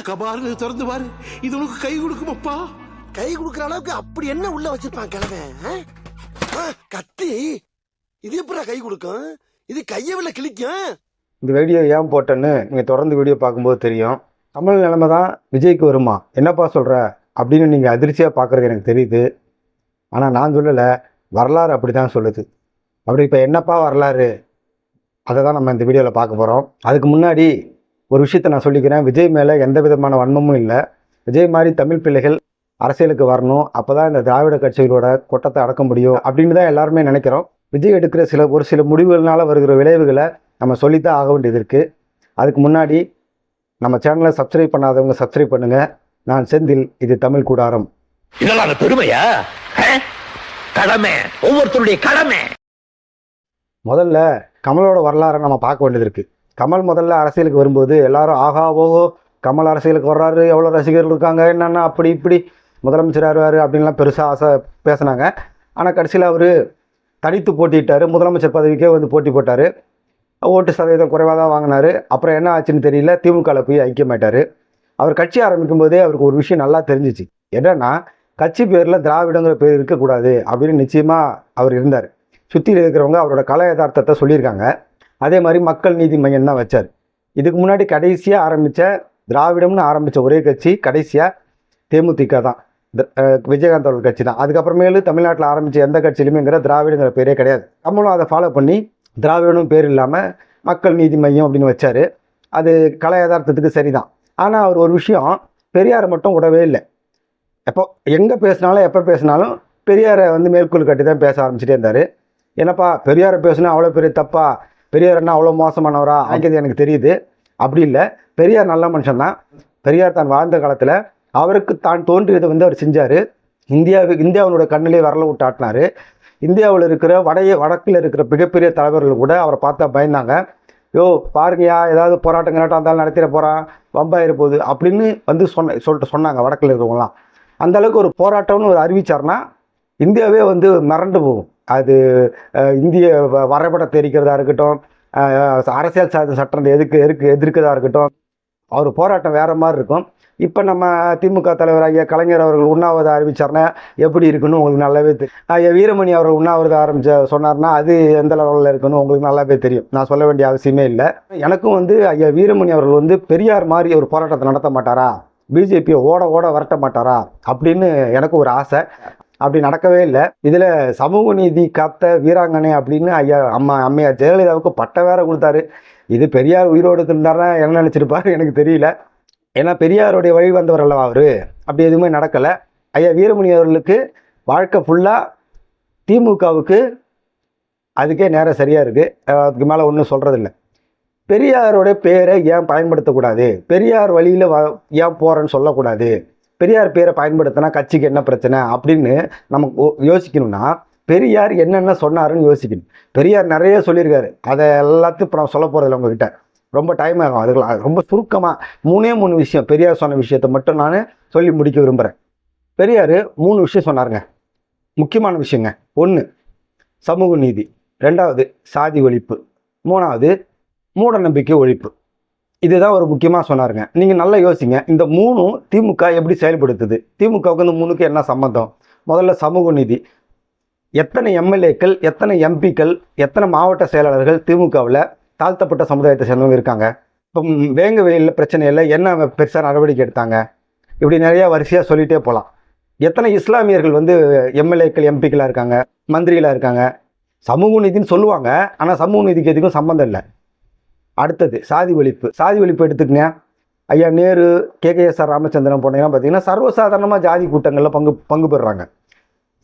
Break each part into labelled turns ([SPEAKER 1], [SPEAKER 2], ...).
[SPEAKER 1] கபாரு திறந்து பாரு, இது உனக்கு கை கொடுக்குமப்பா.
[SPEAKER 2] கை கொடுக்குற அளவுக்கு அப்படி என்ன உள்ள வச்சிருப்பான் கிழவன்? கத்தி இது எப்படா கை கொடுக்கும்? இது கையவில்லை கிழிக்கும்.
[SPEAKER 3] இந்த வீடியோ ஏன் போட்டேன்னு நீங்கள் தொடர்ந்து வீடியோ பார்க்கும்போது தெரியும். தமிழ் நிலைமை தான் விஜய்க்கு வருமா, என்னப்பா சொல்கிற அப்படின்னு நீங்கள் அதிர்ச்சியாக பார்க்குறது எனக்கு தெரியுது. ஆனால் நான் சொல்லலை, வரலாறு அப்படி தான் சொல்லுது. அப்படி இப்போ என்னப்பா வரலாறு, அதை தான் நம்ம இந்த வீடியோவில் பார்க்க போகிறோம். அதுக்கு முன்னாடி ஒரு விஷயத்தை நான் சொல்லிக்கிறேன். விஜய் மேலே எந்த விதமான வன்மமும் இல்லை. விஜய் மாதிரி தமிழ் பிள்ளைகள் அரசியலுக்கு வரணும், அப்போ தான் இந்த திராவிட கட்சிகளோட கொட்டத்தை அடக்க முடியும் அப்படின்னு தான் எல்லாருமே நினைக்கிறோம். விஜய் எடுக்கிற ஒரு சில முடிவுகள்னால வருகிற விளைவுகளை நம்ம சொல்லித்தான் ஆக வேண்டியது இருக்குது. அதுக்கு முன்னாடி நம்ம சேனலை சப்ஸ்கிரைப் பண்ணாதவங்க சப்ஸ்கிரைப் பண்ணுங்கள். நான் செந்தில், இது தமிழ் கூடாரம்.
[SPEAKER 4] இதெல்லாம் பெருமையா? கடமை, ஒவ்வொருத்தருடைய கடமை.
[SPEAKER 3] முதல்ல கமலோட வரலாறை நம்ம பார்க்க வேண்டியது இருக்குது. கமல் முதல்ல அரசியலுக்கு வரும்போது எல்லாரும் ஆகா ஓஹோ கமல் அரசியலுக்கு வர்றாரு, எவ்வளோ ரசிகர்கள் இருக்காங்க, என்னென்னா அப்படி இப்படி முதலமைச்சர் ஆடுவார் அப்படின்லாம் பெருசாக ஆசை பேசினாங்க. ஆனால் கடைசியில் அவர் தனித்து போட்டிட்டார். முதலமைச்சர் பதவிக்கே வந்து போட்டி போட்டார். ஓட்டு சதவீதம் குறைவாக தான் வாங்கினார். அப்புறம் என்ன ஆச்சுன்னு தெரியல, திமுகவில் போய் ஐக்கியமாயிட்டார். அவர் கட்சி ஆரம்பிக்கும் போதே அவருக்கு ஒரு விஷயம் நல்லா தெரிஞ்சிச்சு. என்னன்னா, கட்சி பேரில் திராவிடங்கிற பேர் இருக்கக்கூடாது அப்படின்னு நிச்சயமாக அவர் இருந்தார். சுற்றியில் இருக்கிறவங்க அவரோட கலை யதார்த்தத்தை சொல்லியிருக்காங்க. அதே மாதிரி மக்கள் நீதி மையம் தான் வச்சார். இதுக்கு முன்னாடி கடைசியாக ஆரம்பித்த திராவிடம்னு ஆரம்பித்த ஒரே கட்சி கடைசியாக தேமுதிக தான், விஜயகாந்த் அவர்கள் கட்சி தான். அதுக்கப்புறமேலு தமிழ்நாட்டில் ஆரம்பித்த எந்த கட்சியிலுமேங்கிற திராவிடங்கிற பேரே கிடையாது. நம்மளும் அதை ஃபாலோ பண்ணி திராவிடனும் பேர் இல்லாமல் மக்கள் நீதி மையம் அப்படின்னு வச்சார். அது கலை யதார்த்தத்துக்கு சரிதான். ஆனால் அவர் ஒரு விஷயம், பெரியாரை மட்டும் விடவே இல்லை. எப்போ எங்கே பேசினாலும் எப்போ பேசினாலும் பெரியாரை வந்து மேற்கோள் கட்டி தான் பேச ஆரம்பிச்சுட்டே இருந்தார். என்னப்பா பெரியாரை பேசுனா அவ்வளோ பெரிய தப்பா, பெரியார் என்ன அவ்வளோ மோசமானவரா ஆகியது எனக்கு தெரியுது. அப்படி இல்லை, பெரியார் நல்ல மனுஷன்தான். பெரியார் தான் வாழ்ந்த காலத்தில் அவருக்கு தான் தோன்றியதை வந்து அவர் செஞ்சார். இந்தியாவினோட கண்ணிலே வரல விட்டு ஆட்டினார். இந்தியாவில் இருக்கிற வடக்கில் இருக்கிற மிகப்பெரிய தலைவர்கள் கூட அவரை பார்த்தா பயந்தாங்க. யோ பாருங்கயா, ஏதாவது போராட்டம் இருந்தாலும் நடத்திட போகிறான், வம்பாயிர போகுது அப்படின்னு வந்து சொல்லிட்டு சொன்னாங்க வடக்கில் இருக்கிறவங்களாம். அந்தளவுக்கு ஒரு போராட்டம்னு ஒரு அறிவிச்சார்னா இந்தியாவே வந்து மிரண்டு போகும். அது இந்திய வரைபடத்தை எரிக்கிறதா இருக்கட்டும், அரசியல் சார்ந்த சட்டம் எதிர்க்கிறதா இருக்கட்டும், அவர் போராட்டம் வேறு மாதிரி இருக்கும். இப்போ நம்ம திமுக தலைவர் ஐயா கலைஞர் அவர்கள் உண்ணாவிரதம் அறிவிச்சார்னா எப்படி இருக்குன்னு உங்களுக்கு நல்லாவே தெரியும். ஐயா வீரமணி அவர்கள் உண்ணாவிரதம் சொன்னார்னா அது எந்த லெவலில் இருக்குன்னு உங்களுக்கு நல்லாவே தெரியும். நான் சொல்ல வேண்டிய அவசியமே இல்லை. எனக்கும் வந்து ஐயா வீரமணி அவர்கள் வந்து பெரியார் மாதிரி ஒரு போராட்டத்தை நடத்த மாட்டாரா, பிஜேபியை ஓட வரட்ட மாட்டாரா அப்படின்னு எனக்கு ஒரு ஆசை. அப்படி நடக்கவே இல்லை. இதில் சமூக நீதி காத்த வீராங்கனை அப்படின்னு அம்மையார் ஜெயலலிதாவுக்கு பட்டம் வேற கொடுத்தாரு. இது பெரியார் உயிரோடு இருந்தாருன்னா என்ன நினச்சிருப்பாரு எனக்கு தெரியல. ஏன்னா பெரியாருடைய வழி வந்தவர் அல்லவா அவர். அப்படி எதுவுமே நடக்கலை. ஐயா வீரமணி அவர்களுக்கு வாழ்க்கை ஃபுல்லாக திமுகவுக்கு அதுக்கே நேரம் சரியாக இருக்குது. அதுக்கு மேலே ஒன்றும் சொல்கிறதில்ல. பெரியாரோட பேரை ஏன் பயன்படுத்தக்கூடாது, பெரியார் வழியில் ஏன் போகிறேன்னு சொல்லக்கூடாது, பெரியார் பேரை பயன்படுத்தினா கட்சிக்கு என்ன பிரச்சனை அப்படின்னு நமக்கு யோசிக்கணும்னா பெரியார் என்னென்ன சொன்னாருன்னு யோசிக்கணும். பெரியார் நிறைய சொல்லியிருக்காரு. அதை எல்லாத்தையும் இப்போ நான் சொல்ல போகிறதில்ல உங்ககிட்ட, ரொம்ப டைம் ஆகும். அதுக்கு ரொம்ப சுருக்கமாக 3 விஷயம் பெரியார் சொன்ன விஷயத்தை மட்டும் நான் சொல்லி முடிக்க விரும்புகிறேன். பெரியார் 3 விஷயம் சொன்னாருங்க, முக்கியமான விஷயங்க. 1 சமூக நீதி, 2வது சாதி ஒழிப்பு, 3வது மூட நம்பிக்கை ஒழிப்பு. இதுதான் ஒரு முக்கியமாக சொன்னாருங்க. நீங்கள் நல்லா யோசிங்க, இந்த 3 திமுக எப்படி செயல்படுத்துது, திமுகவுக்கு இந்த 3க்கு என்ன சம்மந்தம்? முதல்ல சமூக நீதி. எத்தனை எம்எல்ஏக்கள், எத்தனை எம்பிக்கள், எத்தனை மாவட்ட செயலாளர்கள் திமுகவில் தாழ்த்தப்பட்ட சமுதாயத்தை சேர்ந்தவங்க இருக்காங்க? இப்போ வேங்க வெயிலில் பிரச்சனையில் என்ன பெருசாக நடவடிக்கை எடுத்தாங்க? இப்படி நிறையா வரிசையாக சொல்லிகிட்டே போகலாம். எத்தனை இஸ்லாமியர்கள் வந்து எம்எல்ஏக்கள் எம்பிக்களாக இருக்காங்க, மந்திரிகளாக இருக்காங்க? சமூக நீதினு சொல்லுவாங்க, ஆனால் சமூக நீதிக்கு எதுக்கும் சம்மந்தம் இல்லை. அடுத்தது சாதி ஒழிப்பு. சாதி ஒழிப்பு எடுத்துக்கங்க. ஐயா நேரு, கேகேஎஸ்ஆர் ராமச்சந்திரன் போனீங்கன்னா பார்த்தீங்கன்னா சர்வசாதாரணமாக ஜாதி கூட்டங்களில் பங்கு பெறுறாங்க.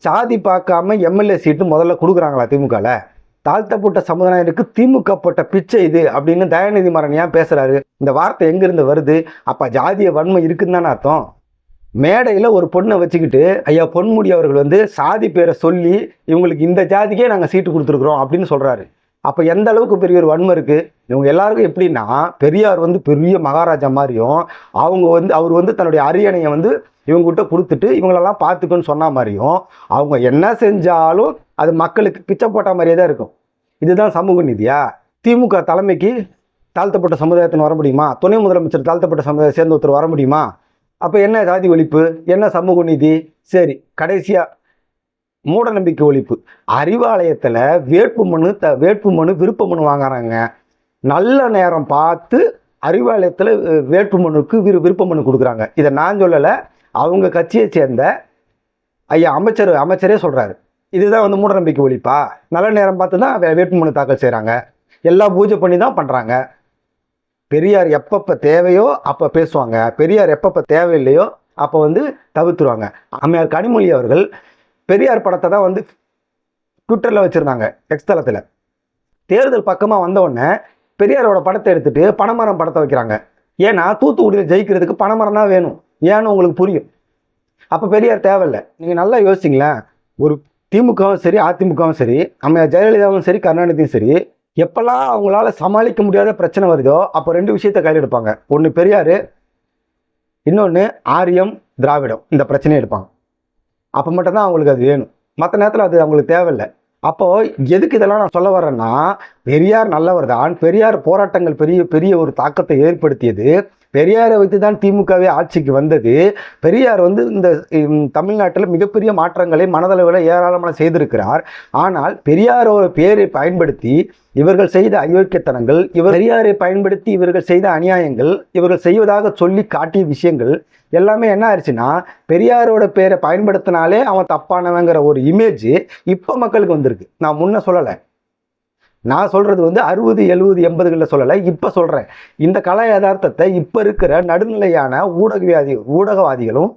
[SPEAKER 3] சாதி பார்க்காம எம்எல்ஏ சீட்டு முதல்ல கொடுக்குறாங்களா திமுகவில்? தாழ்த்தப்பட்ட சமுதாயத்துக்கு திமுக போட்ட பிச்சை இது அப்படின்னு தயாநிதி மாறன் ஏன் பேசுகிறாரு? இந்த வார்த்தை எங்கேருந்து வருது? அப்போ ஜாதிய வன்மை இருக்குன்னு தானே அர்த்தம். மேடையில் ஒரு பொண்ணை வச்சுக்கிட்டு ஐயா பொன்முடி அவர்கள் வந்து சாதி பேரை சொல்லி இவங்களுக்கு இந்த ஜாதிக்கே நாங்கள் சீட்டு கொடுத்துருக்குறோம் அப்படின்னு சொல்கிறாரு. அப்போ எந்த அளவுக்கு பெரிய ஒரு வன்மை இருக்குது? இவங்க எல்லாருக்கும் எப்படின்னா, பெரியார் வந்து பெரிய மகாராஜா மாதிரியும், அவர் வந்து தன்னுடைய அரியணையை வந்து இவங்ககிட்ட கொடுத்துட்டு இவங்களெல்லாம் பார்த்துக்கோன்னு சொன்ன மாதிரியும், அவங்க என்ன செஞ்சாலும் அது மக்களுக்கு பிச்சை போட்ட மாதிரியே தான் இருக்கும். இதுதான் சமூக நீதியா? திமுக தலைமைக்கு தாழ்த்தப்பட்ட சமுதாயத்தின் வர முடியுமா? துணை முதலமைச்சர் தாழ்த்தப்பட்ட சமுதாயத்தை சேர்ந்த ஒருத்தர் வர முடியுமா? அப்போ என்ன ஜாதி ஒழிப்பு, என்ன சமூக நீதி? சரி, கடைசியாக மூட நம்பிக்கை ஒழிப்பு. அறிவாலயத்தில் வேட்புமனு விருப்ப மனு வாங்குறாங்க. நல்ல நேரம் பார்த்து அறிவாலயத்தில் வேட்புமனுக்கு விருப்ப மனு கொடுக்குறாங்க. இதை நான் சொல்லலை, அவங்க கட்சியை சேர்ந்த ஐயா அமைச்சரே சொல்கிறாரு. இதுதான் வந்து மூட நம்பிக்கை ஒழிப்பா? நல்ல நேரம் பார்த்து தான் வேட்புமனு தாக்கல் செய்கிறாங்க, எல்லாம் பூஜை பண்ணி தான் பண்ணுறாங்க. பெரியார் எப்பப்போ தேவையோ அப்போ பேசுவாங்க, பெரியார் எப்பப்போ தேவையில்லையோ அப்போ வந்து தவிர்த்துருவாங்க. அம்மையார் கனிமொழி அவர்கள் பெரியார் படத்தை தான் வந்து ட்விட்டரில் வச்சுருந்தாங்க, எக்ஸ் தளத்தில். தேர்தல் பக்கமாக வந்தவுடனே பெரியாரோட படத்தை எடுத்துகிட்டு பனைமரம் படத்தை வைக்கிறாங்க. ஏன்னா தூத்துக்குடியில் ஜெயிக்கிறதுக்கு பனைமரம் தான் வேணும். ஏன்னு உங்களுக்கு புரியும். அப்போ பெரியார் தேவையில்லை. நீங்கள் நல்லா யோசிச்சிங்களேன். ஒரு திமுகவும் சரி, அதிமுகவும் சரி, அம்மையார் ஜெயலலிதாவும் சரி, கருணாநிதியும் சரி, எப்பெல்லாம் அவங்களால சமாளிக்க முடியாத பிரச்சனை வருதோ அப்போ ரெண்டு விஷயத்தை கையில் எடுப்பாங்க. ஒன்று பெரியார், இன்னொன்று ஆரியம் திராவிடம். இந்த பிரச்சனையை எடுப்பாங்க. அப்போ மட்டும்தான் அவங்களுக்கு அது வேணும். மற்ற நேரத்தில் அது அவங்களுக்கு தேவையில்லை. அப்போது எதுக்கு இதெல்லாம் நான் சொல்ல வரேன்னா, பெரியார் நல்லவர் தான். பெரியார் போராட்டங்கள் பெரிய பெரிய ஒரு தாக்கத்தை ஏற்படுத்தியது. பெரியாரை வைத்து தான் திமுகவே ஆட்சிக்கு வந்தது. பெரியார் வந்து இந்த தமிழ்நாட்டில் மிகப்பெரிய மாற்றங்களை மனதளவில் ஏராளமான செய்திருக்கிறார். ஆனால் பெரியாரோட பேரை பயன்படுத்தி இவர்கள் செய்த அயோக்கியத்தனங்கள், பெரியாரை பயன்படுத்தி இவர்கள் செய்த அநியாயங்கள், இவர்கள் செய்வதாக சொல்லி காட்டிய விஷயங்கள் எல்லாமே என்ன ஆயிடுச்சுன்னா, பெரியாரோட பேரை பயன்படுத்தினாலே அவன் தப்பானவங்கிற ஒரு இமேஜ் இப்போ மக்களுக்கு வந்திருக்கு. நான் முன்ன சொல்லலை, நான் சொல்கிறது வந்து 60, 70, 80களில் சொல்லலை, இப்போ சொல்கிறேன். இந்த கலை யதார்த்தத்தை இப்போ இருக்கிற நடுநிலையான ஊடகவாதிகளும்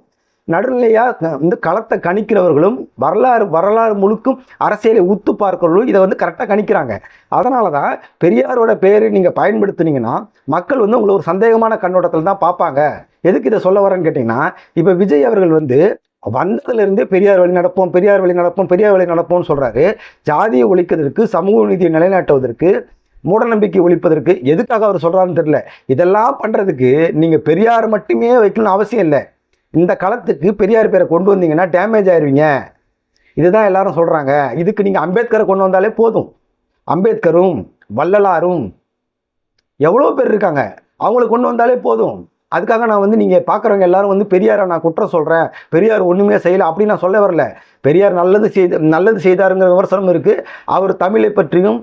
[SPEAKER 3] நடுநிலையாக வந்து களத்தை கணிக்கிறவர்களும் வரலாறு முழுக்கும் அரசியலை உத்து பார்க்கிறவர்களும் இதை வந்து கரெக்டாக கணிக்கிறாங்க. அதனால தான் பெரியாரோட பேரை நீங்கள் பயன்படுத்துனீங்கன்னா மக்கள் வந்து உங்களை ஒரு சந்தேகமான கண்ணோட்டத்தில் தான் பார்ப்பாங்க. எதுக்கு இதை சொல்ல வரேன்னு கேட்டிங்கன்னா, இப்போ விஜய் அவர்கள் வந்து வந்ததுலேருந்தே பெரியார் வழி நடப்போம்னு சொல்கிறாரு. ஜாதியை ஒழிக்கிறதுக்கு, சமூக நீதியை நிலைநாட்டுவதற்கு, மூடநம்பிக்கை ஒழிப்பதற்கு எதுக்காக அவர் சொல்கிறாருன்னு தெரியல. இதெல்லாம் பண்ணுறதுக்கு நீங்கள் பெரியார் மட்டுமே வைக்கணும்னு அவசியம் இல்லை. இந்த களத்துக்கு பெரியார் பேரை கொண்டு வந்தீங்கன்னா டேமேஜ் ஆயிடுவீங்க. இதுதான் எல்லாரும் சொல்கிறாங்க. இதுக்கு நீங்கள் அம்பேத்கரை கொண்டு வந்தாலே போதும். அம்பேத்கரும் வள்ளலாரும் எவ்வளோ பேர் இருக்காங்க, அவங்களை கொண்டு வந்தாலே போதும். அதுக்காக நான் வந்து நீங்கள் பார்க்குறவங்க எல்லாரும் வந்து பெரியாரை நான் குற்றம் சொல்கிறேன், பெரியார் ஒன்றுமே செய்யலை அப்படின்னு நான் சொல்ல வரல. பெரியார் நல்லது செய்தாருங்கிற விமர்சனம் இருக்குது. அவர் தமிழை பற்றியும்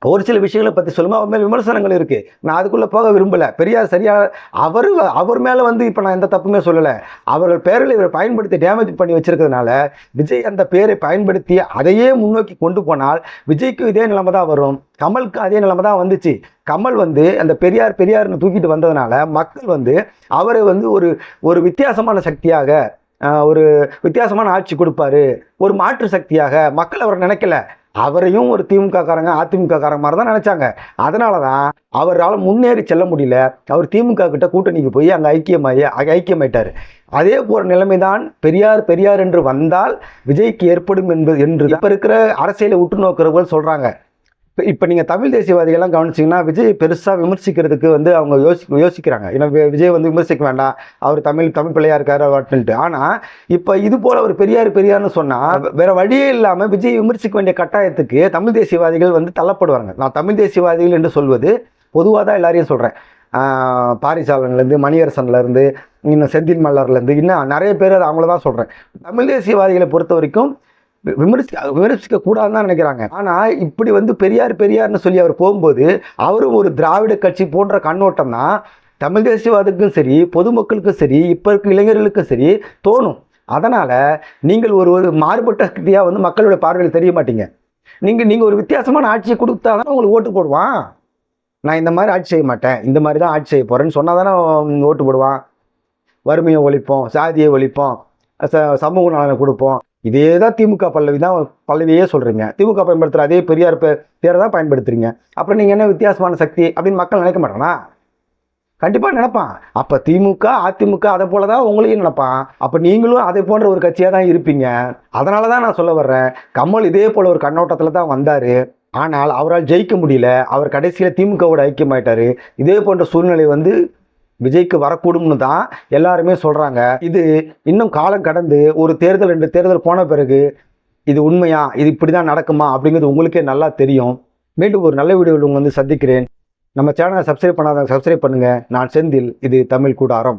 [SPEAKER 3] ஒரு சில விஷயங்களை பற்றி சொல்லுங்கள், அவர் மேலே விமர்சனங்கள் இருக்குது. நான் அதுக்குள்ளே போக விரும்பலை. பெரியார் சரியாக அவர் மேலே வந்து இப்போ நான் எந்த தப்புமே சொல்லலை. அவர்கள் பேரில் இவரை பயன்படுத்தி டேமேஜ் பண்ணி வச்சுருக்கிறதுனால விஜய் அந்த பேரை பயன்படுத்தி அதையே முன்னோக்கி கொண்டு போனால் விஜய்க்கு இதே நிலைமை தான் வரும், கமலுக்கு அதே நிலைமை தான் வந்துச்சு. கமல் வந்து அந்த பெரியார்னு தூக்கிட்டு வந்ததுனால மக்கள் வந்து அவரை வந்து ஒரு வித்தியாசமான சக்தியாக, ஒரு வித்தியாசமான ஆட்சி கொடுப்பாரு, ஒரு மாற்று சக்தியாக மக்கள் அவரை நினைக்கல. அவரையும் ஒரு திமுக காரங்க அதிமுக காரங்க மாதிரி தான் நினைச்சாங்க. அதனால தான் அவரால் முன்னேறி செல்ல முடியல. அவர் திமுக கிட்ட கூட்டணிக்கு போய் அங்கே ஐக்கியமாயிட்டார். அதே போற நிலைமை தான் பெரியார் என்று வந்தால் விஜய்க்கு ஏற்படும் என்று இப்போ இருக்கிற அரசியலை உற்று நோக்கிறவர்கள் சொல்றாங்க. இப்போ நீங்கள் தமிழ் தேசியவாதிகள்லாம் கவனிச்சிங்கன்னா விஜய் பெருசாக விமர்சிக்கிறதுக்கு வந்து அவங்க யோசிக்கிறாங்க. ஏன்னா விஜய் வந்து விமர்சிக்க வேண்டாம், அவர் தமிழ் பிள்ளையாக இருக்காரு அப்படின்ட்டு. ஆனால் இப்போ இது போல் ஒரு பெரியார்னு சொன்னால் வேறு வழியே இல்லாமல் விஜய் விமர்சிக்க வேண்டிய கட்டாயத்துக்கு தமிழ் தேசியவாதிகள் வந்து தள்ளப்படுவாங்க. நான் தமிழ் தேசியவாதிகள் என்று சொல்வது பொதுவாக தான் எல்லாரையும் சொல்கிறேன். பாரிசாலன்லேருந்து, மணியரசன்லேருந்து, இன்னும் செந்தில் மல்லர்லேருந்து, இன்னும் நிறைய பேர் அவங்கள தான் சொல்கிறேன். தமிழ் தேசியவாதிகளை பொறுத்த வரைக்கும் விமர்சிக்க கூடாதுன்னு தான் நினைக்கிறாங்க. ஆனால் இப்படி வந்து பெரியார்னு சொல்லி அவர் போகும்போது அவரும் ஒரு திராவிட கட்சி போன்ற கண்ணோட்டம் தான் தமிழ் தேசியவாதிக்கும் சரி, பொதுமக்களுக்கும் சரி, இப்போ இருக்க இளைஞர்களுக்கும் சரி தோணும். அதனால் நீங்கள் ஒரு மாறுபட்ட சக்தியாக வந்து மக்களுடைய பார்வையில் தெரிய மாட்டீங்க. நீங்கள் ஒரு வித்தியாசமான ஆட்சியை கொடுத்தா தானே உங்களுக்கு ஓட்டு போடுவான். நான் இந்த மாதிரி ஆட்சி செய்ய மாட்டேன், இந்த மாதிரி தான் ஆட்சி செய்ய போகிறேன்னு சொன்னால் தானே ஓட்டு போடுவான். வறுமையை ஒழிப்போம், சாதியை ஒழிப்போம், சமூக நலனை கொடுப்போம். இதே தான் திமுக பல்லவியே சொல்கிறீங்க. திமுக பயன்படுத்துகிற அதே பெரியார் பேரை தான் பயன்படுத்துறீங்க. அப்புறம் நீங்கள் என்ன வித்தியாசமான சக்தி அப்படின்னு மக்கள் நினைக்க மாட்டானா? கண்டிப்பாக நினைப்பான். அப்போ திமுக அதிமுக அதை போல தான் உங்களையும் நினைப்பான். அப்போ நீங்களும் அதை போன்ற ஒரு கட்சியாக தான் இருப்பீங்க. அதனால தான் நான் சொல்ல வர்றேன், கமல் இதே போல் ஒரு கண்ணோட்டத்தில் தான் வந்தார். ஆனால் அவரால் ஜெயிக்க முடியல. அவர் கடைசியில் திமுகவோட ஐக்கியமாயிட்டார். இதே போன்ற சூழ்நிலை வந்து விஜய்க்கு வரக்கூடும்னு தான் எல்லாருமே சொல்கிறாங்க. இது இன்னும் காலம் கடந்து ஒரு தேர்தல் 2 தேர்தல் போன பிறகு இது உண்மையா, இது இப்படி தான் நடக்குமா அப்படிங்கிறது உங்களுக்கே நல்லா தெரியும். மீண்டும் ஒரு நல்ல வீடியோவில் உங்களை வந்து சந்திக்கிறேன். நம்ம சேனலை சப்ஸ்கிரைப் பண்ணாதவங்க சப்ஸ்கிரைப் பண்ணுங்கள். நான் செந்தில், இது தமிழ் கூடாரம்.